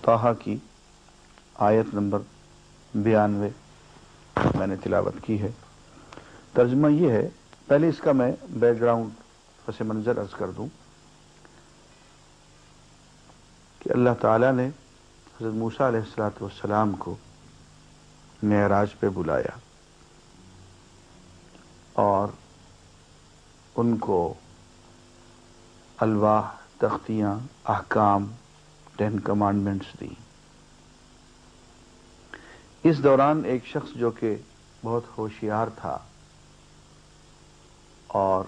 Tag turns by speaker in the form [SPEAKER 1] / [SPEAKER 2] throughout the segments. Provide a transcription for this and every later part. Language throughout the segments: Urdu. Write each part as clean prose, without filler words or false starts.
[SPEAKER 1] طٰہٰ کی آیت نمبر 92 میں نے تلاوت کی ہے۔ ترجمہ یہ ہے، پہلے اس کا میں بیک گراؤنڈ پس منظر عرض کر دوں کہ اللہ تعالیٰ نے حضرت موسیٰ علیہ السلام کو معراج پہ بلایا اور ان کو الواح، تختیاں، احکام، 10 کمانڈمنٹس دی۔ اس دوران ایک شخص جو کہ بہت ہوشیار تھا اور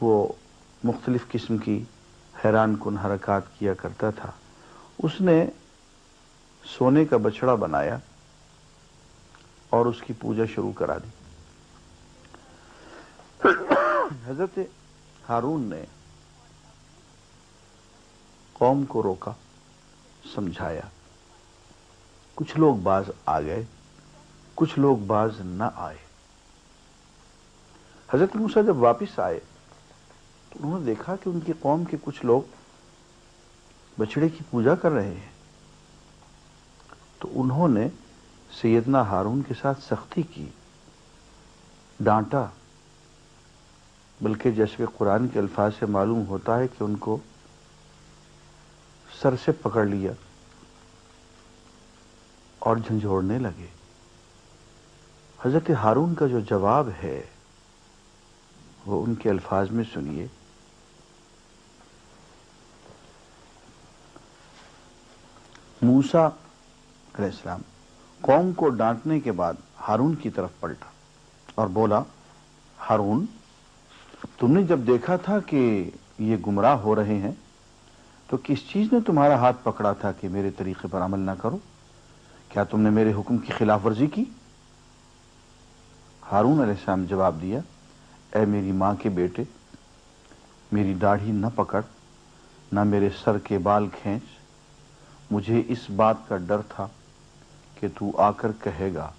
[SPEAKER 1] وہ مختلف قسم کی حیران کن حرکات کیا کرتا تھا، اس نے سونے کا بچڑا بنایا اور اس کی پوجا شروع کرا دی۔ حضرت ہارون نے قوم کو روکا، سمجھایا۔ کچھ لوگ باز آ گئے، کچھ لوگ باز نہ آئے۔ حضرت موسیٰ جب واپس آئے تو انہوں نے دیکھا کہ ان کی قوم کے کچھ لوگ بچڑے کی پوجا کر رہے ہیں، تو انہوں نے سیدنا ہارون کے ساتھ سختی کی، ڈانٹا، بلکہ جیسے کہ قرآن کے الفاظ سے معلوم ہوتا ہے کہ ان کو سر سے پکڑ لیا اور جھنجھوڑنے لگے۔ حضرت ہارون کا جو جواب ہے وہ ان کے الفاظ میں سنیے۔ موسیٰ علیہ السلام قوم کو ڈانٹنے کے بعد ہارون کی طرف پلٹا اور بولا، ہارون، تم نے جب دیکھا تھا کہ یہ گمراہ ہو رہے ہیں تو کس چیز نے تمہارا ہاتھ پکڑا تھا کہ میرے طریقے پر عمل نہ کرو؟ کیا تم نے میرے حکم کی خلاف ورزی کی؟ ہارون علیہ السلام جواب دیا، اے میری ماں کے بیٹے، میری داڑھی نہ پکڑ، نہ میرے سر کے بال کھینچ۔ مجھے اس بات کا ڈر تھا کہ تو آ کر کہے گا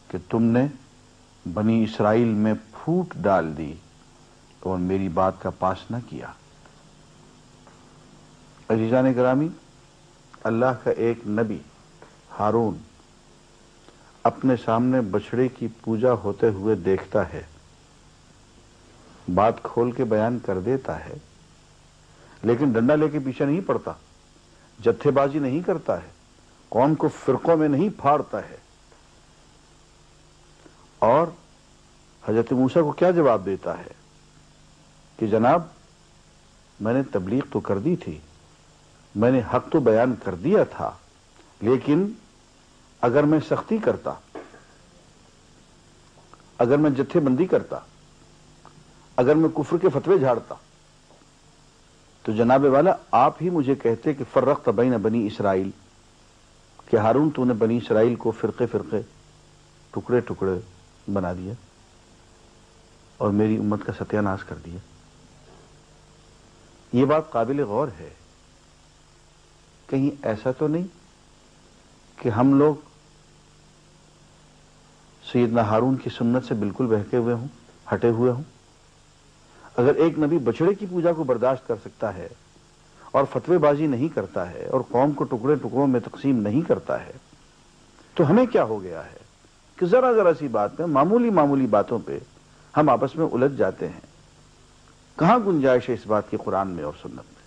[SPEAKER 1] کہ تم نے بنی اسرائیل میں پھوٹ ڈال دی اور میری بات کا پاس نہ کیا۔ عزیزان گرامی، اللہ کا ایک نبی ہارون اپنے سامنے بچڑے کی پوجا ہوتے ہوئے دیکھتا ہے، بات کھول کے بیان کر دیتا ہے، لیکن ڈنڈا لے کے پیچھے نہیں پڑتا، جتھے بازی نہیں کرتا ہے، قوم کو فرقوں میں نہیں پھاڑتا ہے۔ اور حضرت موسیٰ کو کیا جواب دیتا ہے کہ جناب، میں نے تبلیغ تو کر دی تھی، میں نے حق تو بیان کر دیا تھا، لیکن اگر میں سختی کرتا، اگر میں جتھے بندی کرتا، اگر میں کفر کے فتوے جھاڑتا تو جناب والا آپ ہی مجھے کہتے کہ فرقت بین بنی اسرائیل، کہ ہارون تو نے بنی اسرائیل کو فرقے فرقے، ٹکڑے ٹکڑے بنا دیا اور میری امت کا ستیہ ناش کر دیا۔ یہ بات قابل غور ہے۔ کہیں ایسا تو نہیں کہ ہم لوگ سیدنا ہارون کی سنت سے بالکل بہکے ہوئے ہوں، ہٹے ہوئے ہوں؟ اگر ایک نبی بچڑے کی پوجا کو برداشت کر سکتا ہے اور فتوے بازی نہیں کرتا ہے اور قوم کو ٹکڑے ٹکڑوں میں تقسیم نہیں کرتا ہے، تو ہمیں کیا ہو گیا ہے کہ ذرا ذرا سی بات پہ، معمولی معمولی باتوں پہ ہم آپس میں الجھ جاتے ہیں؟ کہاں گنجائش ہے اس بات کی قرآن میں اور سنت میں؟